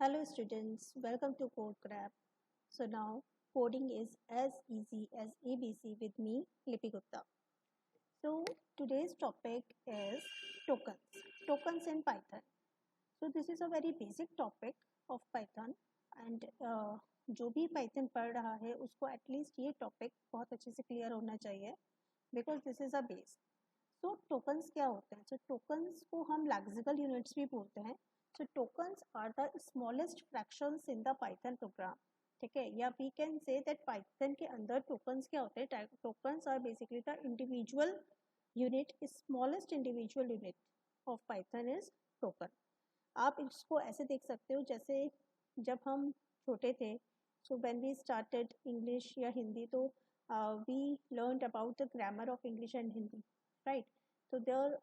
Hello students, welcome to CodeCrab. So now coding is as easy as ABC with me, Lipi Gupta. So today's topic is tokens in Python. So this is a very basic topic of Python and जो भी Python पढ़ रहा है उसको at least ये topic बहुत अच्छे से क्लियर होना चाहिए because this is a base. So tokens क्या होते हैं? सो टोकन्स को हम लेक्सिकल यूनिट्स भी बोलते हैं. So tokens are the smallest fractions in the Python program. ठीक है, या we can say that Python के अंदर टोकन्स क्या होते हैं? Tokens are basically the individual unit. Smallest individual unit of Python is token. आप इसको ऐसे देख सकते हो जैसे जब हम छोटे थे, so when we started English या हिंदी, तो we learned about the grammar of English and Hindi, right. तो देयर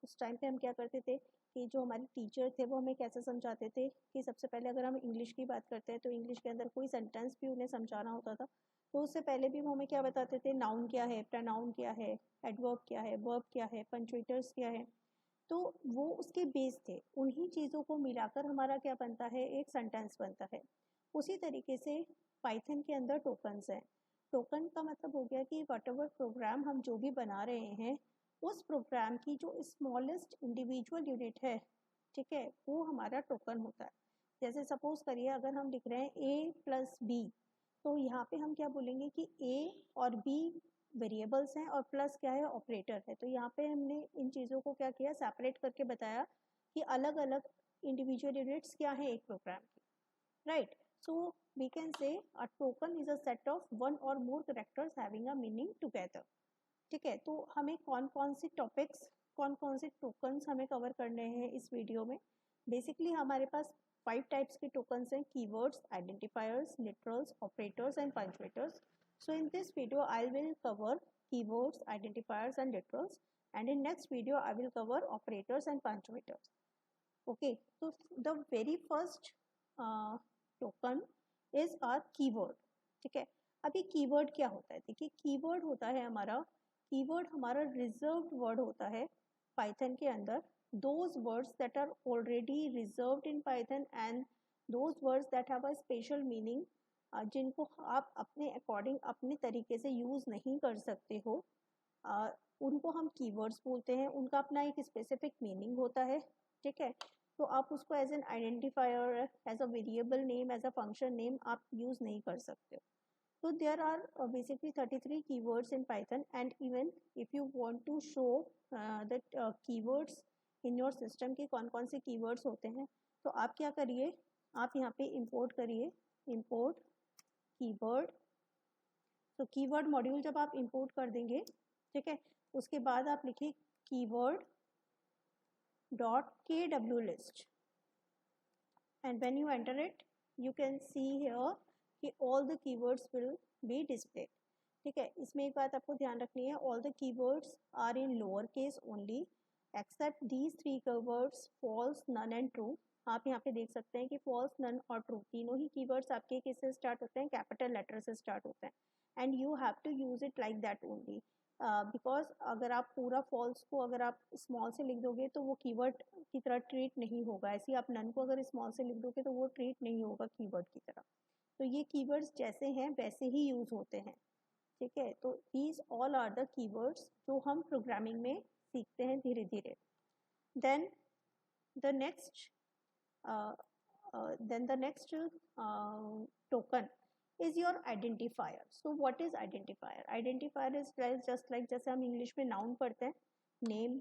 उस टाइम पे हम क्या करते थे कि जो हमारे टीचर थे वो हमें कैसे समझाते थे कि सबसे पहले अगर हम इंग्लिश की बात करते हैं तो इंग्लिश के अंदर कोई सेंटेंस भी उन्हें समझाना होता था तो उससे पहले भी वो हमें क्या बताते थे? नाउन क्या है, प्रोनाउन क्या है, एडवर्ब क्या है, वर्ब क्या है, पंक्चुएटर्स क्या है. तो वो उसके बेस थे. उन्हीं चीज़ों को मिलाकर हमारा क्या बनता है? एक सेंटेंस बनता है. उसी तरीके से पाइथन के अंदर टोकन्स हैं. टोकन का मतलब हो गया कि व्हाटएवर प्रोग्राम हम जो भी बना रहे हैं उस प्रोग्राम की जो स्मॉलेस्ट इंडिविजुअल यूनिट है, ठीक है, वो हमारा टोकन होता है. जैसे सपोज करिए अगर हम लिख रहे हैं ए प्लस बी, तो यहाँ पे हम क्या बोलेंगे कि ए और बी वेरिएबल्स हैं और प्लस क्या है? ऑपरेटर है. तो यहाँ पे हमने इन चीज़ों को क्या किया? सेपरेट करके बताया कि अलग अलग इंडिविजुअल यूनिट्स क्या है एक प्रोग्राम की, right. So we can say a token is a set of one or more characters having a meaning together. ठीक है, तो हमें कौन कौन से टॉपिक्स, कौन कौन से टोकन्स हमें कवर करने हैं इस वीडियो में? बेसिकली हमारे पास 5 टाइप्स के टोकन्स हैं: keywords, identifiers, literals, operators and punctuators. So in this video I will cover keywords, identifiers and literals, and in next video I will cover operators and punctuators. Okay, so the very first token is our keyword. ठीक है, अभी keyword क्या होता है? देखिए, keyword होता है हमारा रिजर्व्ड वर्ड होता है पाइथन के अंदर. Those words that are already reserved in Python and those words that have a special meaning, जिनको आप अपने अकॉर्डिंग अपने तरीके से यूज़ नहीं कर सकते हो, उनको हम कीवर्ड्स बोलते हैं. उनका अपना एक स्पेसिफिक मीनिंग होता है. ठीक है, तो आप उसको as an identifier, as a variable name, as a function name आप यूज़ नहीं कर सकते हो. So there are basically 33 keywords in Python, and even if you want to show that keywords in your system के कौन कौन से keywords होते हैं, तो आप क्या करिए? आप यहाँ पे import करिए, import keyword. तो keyword मॉड्यूल जब आप import कर देंगे, ठीक है, उसके बाद आप लिखिए keyword dot kw list, and when you enter it you can see here कि all the keywords will be displayed. ठीक है, इसमें एक बात आपको ध्यान रखनी है, all the keywords are in lower case only except these 3 keywords false, none and true. आप यहाँ पे देख सकते हैं कि false, none और true तीनों ही keywords आपके किससे स्टार्ट होते हैं? कैपिटल लेटर से स्टार्ट होते हैं. And you have to use it like that only, because अगर आप पूरा फॉल्स को अगर आप स्मॉल से लिख दोगे तो वो कीवर्ड की तरह ट्रीट नहीं होगा. ऐसे ही आप नन को अगर स्मॉल से लिख दोगे तो वो ट्रीट नहीं होगा कीवर्ड की तरह. तो ये कीवर्ड्स जैसे हैं वैसे ही यूज होते हैं. ठीक है, तो these all are the keywords जो हम प्रोग्रामिंग में सीखते हैं धीरे धीरे. Then the next token is your identifier. So what is identifier? Identifier is just like जैसे हम इंग्लिश में नाउन पढ़ते हैं, नेम,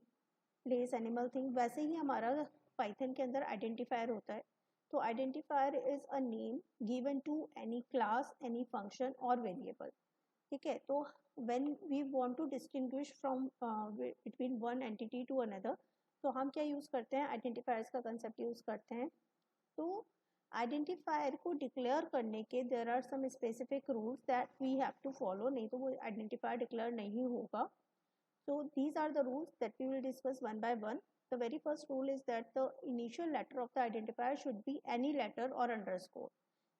प्लेस, एनिमल, थिंग, वैसे ही हमारा पाइथन के अंदर आइडेंटिफायर होता है. तो identifier is a name given to any class, any function और वेरिएबल. ठीक है, तो when we want to distinguish from between one entity to another, तो हम क्या यूज़ करते हैं? आइडेंटिफायर्स का कंसेप्ट यूज़ करते हैं. तो आइडेंटिफायर को डिक्लेयर करने के there are some specific rules that we have to follow, नहीं तो वो आइडेंटिफायर डिक्लेयर नहीं होगा. So these are the rules that we will discuss one by one. The very first rule is that the initial letter of the identifier should be any letter or underscore.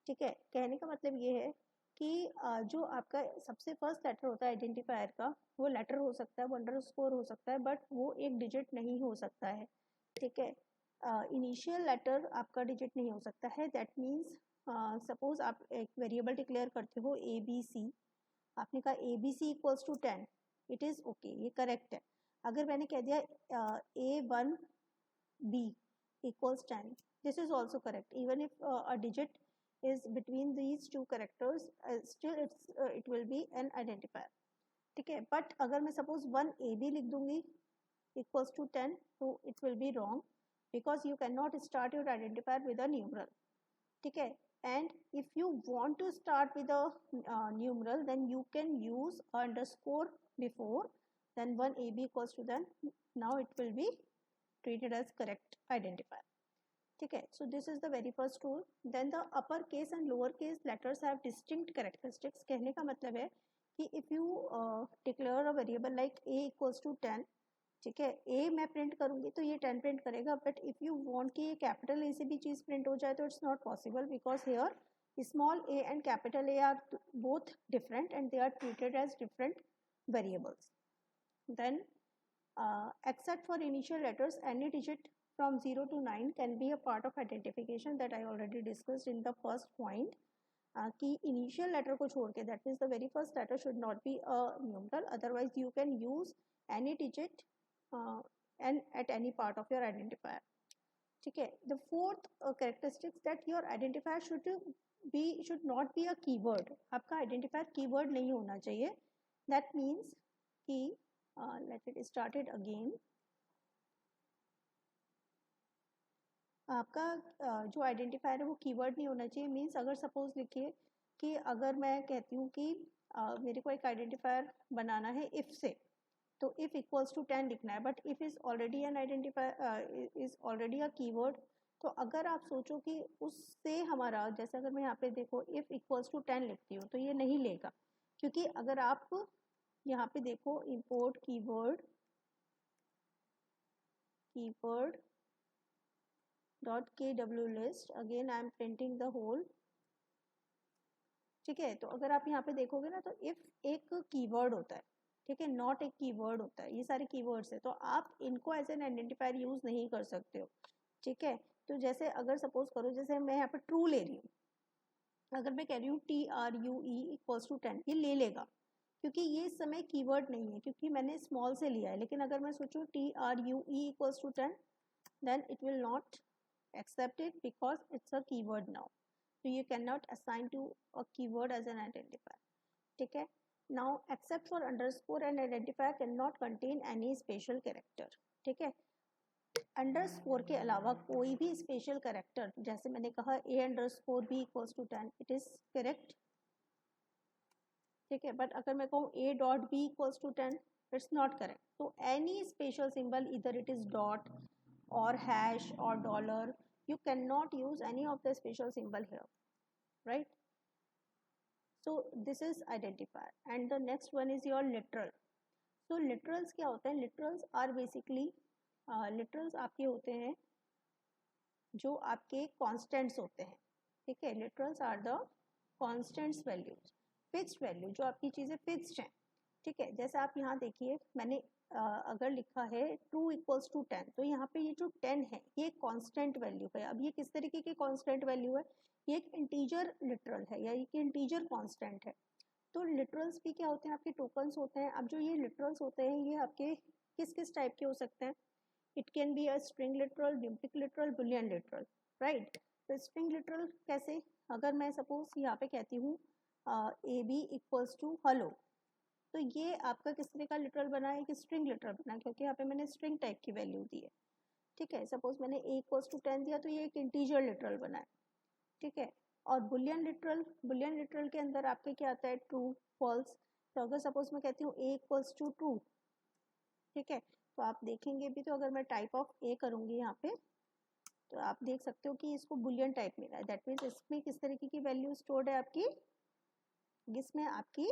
ठीक है, कहने का मतलब ये है कि जो आपका सबसे फर्स्ट लेटर होता है आइडेंटिफायर का, वो लेटर हो सकता है, वो अंडरस्कोर हो सकता है, बट वो एक डिजिट नहीं हो सकता है. ठीक है, इनिशियल लेटर आपका डिजिट नहीं हो सकता है, दैट मीन्स सपोज आप एक वेरिएबल डिक्लेयर करते हो ए बी सी, आपने कहा A B C equals to 10, it is okay, ये करेक्ट है। अगर मैंने कह दिया A1 B equals 10, this is also correct, even if a digit is between these two characters, still it will be an identifier, ठीक है। But अगर मैं सपोज 1AB लिख दूंगी equals to 10, तो it will be wrong because you cannot start your identifier with a numeral, ठीक है। and if you want to start with a numeral, then you can use underscore before, then 1AB equals to 10, now it will be treated as correct identifier, ठीक है। so this is the very first rule. then the upper case and lower case letters have distinct characteristics. कहने का मतलब है कि if you declare a variable like a equals to 10, ठीक है, a मैं प्रिंट करूंगी तो ये 10 प्रिंट करेगा, बट इफ यू वांट कि ये कैपिटल ए से भी चीज प्रिंट हो जाए तो it's not possible, because here small a and capital A are both different and they are treated as different variables. then except for initial letters, any digit from 0 to 9 can be a part of identification, that I already discussed in the first point. कि initial letter को छोड़ के, that means the very first letter should not be a numeral, otherwise you can use any digit and at any part of your identifier, ठीक है। the fourth characteristics that your identifier should not be a keyword. आपका identifier keyword नहीं होना चाहिए, that means कि let it start it again. आपका जो identifier है वो कीवर्ड नहीं होना चाहिए, मीन्स अगर सपोज लिखिए कि अगर मैं कहती हूँ कि मेरे को एक आइडेंटिफायर बनाना है इफ से, तो इफ इक्वल्स टू 10 लिखना है, but if is already N identifier is already a keyword, तो अगर आप सोचो कि उससे हमारा, जैसे अगर मैं यहाँ पे देखो इफ इक्वल्स टू 10 लिखती हूँ तो ये नहीं लेगा, क्योंकि अगर आप यहाँ पे देखो import keyword dot kw list, again I am printing the whole, ठीक है। तो अगर आप यहाँ पे देखोगे ना, तो इफ एक कीवर्ड होता है, ठीक है, नॉट एक कीवर्ड होता है, ये सारे कीवर्ड्स है, तो आप इनको एज एन आइडेंटिफायर यूज नहीं कर सकते हो, ठीक है। तो जैसे अगर सपोज करो, जैसे मैं यहाँ पे ट्रू ले रही हूँ, अगर मैं कह रही हूँ TRUE इक्वल्स टू 10, ये ले लेगा, क्योंकि ये इस समय कीवर्ड नहीं है, क्योंकि मैंने स्मॉल से लिया है। लेकिन अगर मैं सोचूं TRUE equals to 10, then it will not accept it because it's a keyword now, so you cannot assign to a keyword as an identifier, ठीक है। now except for underscore and identifier cannot contain any special character, ठीक है। Underscore के अलावा कोई भी special character, जैसे मैंने कहा a underscore b equals to 10, it is correct, ठीक है। बट अगर मैं कहूँ a dot b equals to 10, it's not correct. तो एनी स्पेशल सिंबल, इधर it is dot or hash or dollar, you cannot use any of the special symbol here, right? So this is identifier, and the next one is your literal. So literals क्या होते हैं? Literals are basically literals आपके होते हैं जो आपके constants होते हैं, ठीक है। Literals are the constants values, fixed value, जो आपकी चीज़ें fixed हैं, ठीक है। जैसे आप यहाँ देखिए, मैंने अगर लिखा है ट्रू इक्वल्स टू 10, तो यहाँ पे ये जो 10 है ये कांस्टेंट वैल्यू है। अब ये किस तरीके की कांस्टेंट वैल्यू है? ये एक इंटीजर लिटरल है या एक इंटीजर कांस्टेंट है। तो लिटरल्स भी क्या होते हैं? आपके टोकन्स होते हैं। अब जो ये लिटरल्स होते हैं ये आपके किस किस टाइप के हो सकते हैं? It can be a string literal, numeric literal, Boolean literal, right. तो स्ट्रिंग लिटरल कैसे? अगर मैं सपोज यहाँ पे कहती हूँ AB इक्वल्स टू हेलो, तो ये आपका किस तरह का लिटरल बना है? कि स्ट्रिंग लिटरल बना, क्योंकि यहाँ पे मैंने स्ट्रिंग टाइप की वैल्यू दी है, ठीक है। सपोज मैंने a इक्वल्स टू 10 दिया, तो ये एक इंटीजर लिटरल बना है, ठीक है। और बुलियन लिटरल के अंदर आपके क्या आता है? True, false. तो अगर सपोज मैं कहती हूँ a इक्वल्स टू ट्रू, ठीक है, तो आप देखेंगे भी, तो अगर मैं टाइप ऑफ a करूँगी यहाँ पे, तो आप देख सकते हो कि इसको बुलियन टाइप मिला है। दैट मीन्स इसमें किस तरीके की वैल्यू स्टोर्ड है आपकी? जिसमें आपकी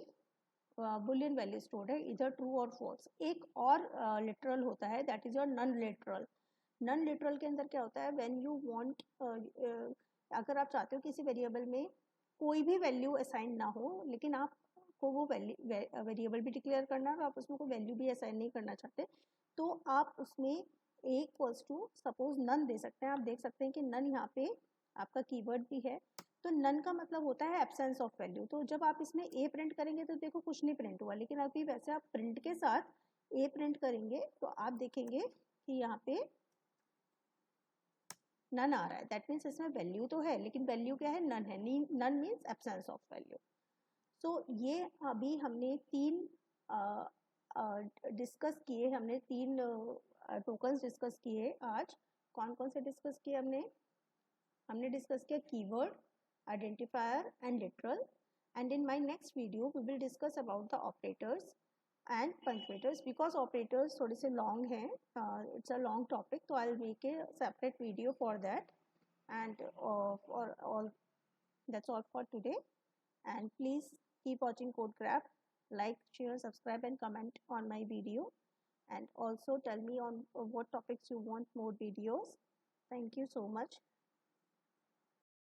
बुलियन वैल्यू स्टोर्ड है, इधर ट्रू और फॉल्स। एक और लिटरल होता है, that is your none literal. None literal के अंदर क्या होता है? व्हेन यू वांट, अगर आप चाहते हो किसी वेरिएबल में कोई भी वैल्यू असाइन ना हो, लेकिन आपको वो वेरिएबल भी डिक्लेयर करना है और आप उसमें कोई वैल्यू भी असाइन नहीं करना चाहते, तो आप उसमें ए इक्वल्स टू सपोज नन दे सकते हैं। आप देख सकते हैं कि नन यहाँ पे आपका कीवर्ड भी है। तो नन का मतलब होता है एब्सेंस ऑफ वैल्यू। तो जब आप इसमें ए प्रिंट करेंगे तो देखो कुछ नहीं प्रिंट हुआ, लेकिन अभी वैसे आप प्रिंट के साथ ए प्रिंट करेंगे तो आप देखेंगे कि यहाँ पे नन आ रहा है। दैट मीन्स इसमें वैल्यू तो है, लेकिन वैल्यू क्या है? नन है। None means absence of value. So ये अभी हमने तीन डिस्कस किए, हमने तीन टोकन्स डिस्कस किए आज। कौन कौन से डिस्कस किए हमने डिस्कस किया keyword, identifier and literal. And in my next video we will discuss about the operators and punctuators, because operators थोड़े से long हैं, it's a long topic, so I'll make a separate video for that. And for all, that's all for today. And please keep watching CodeCraft. Like, share, subscribe and comment on my video, and also tell me on what topics you want more videos. Thank you so much.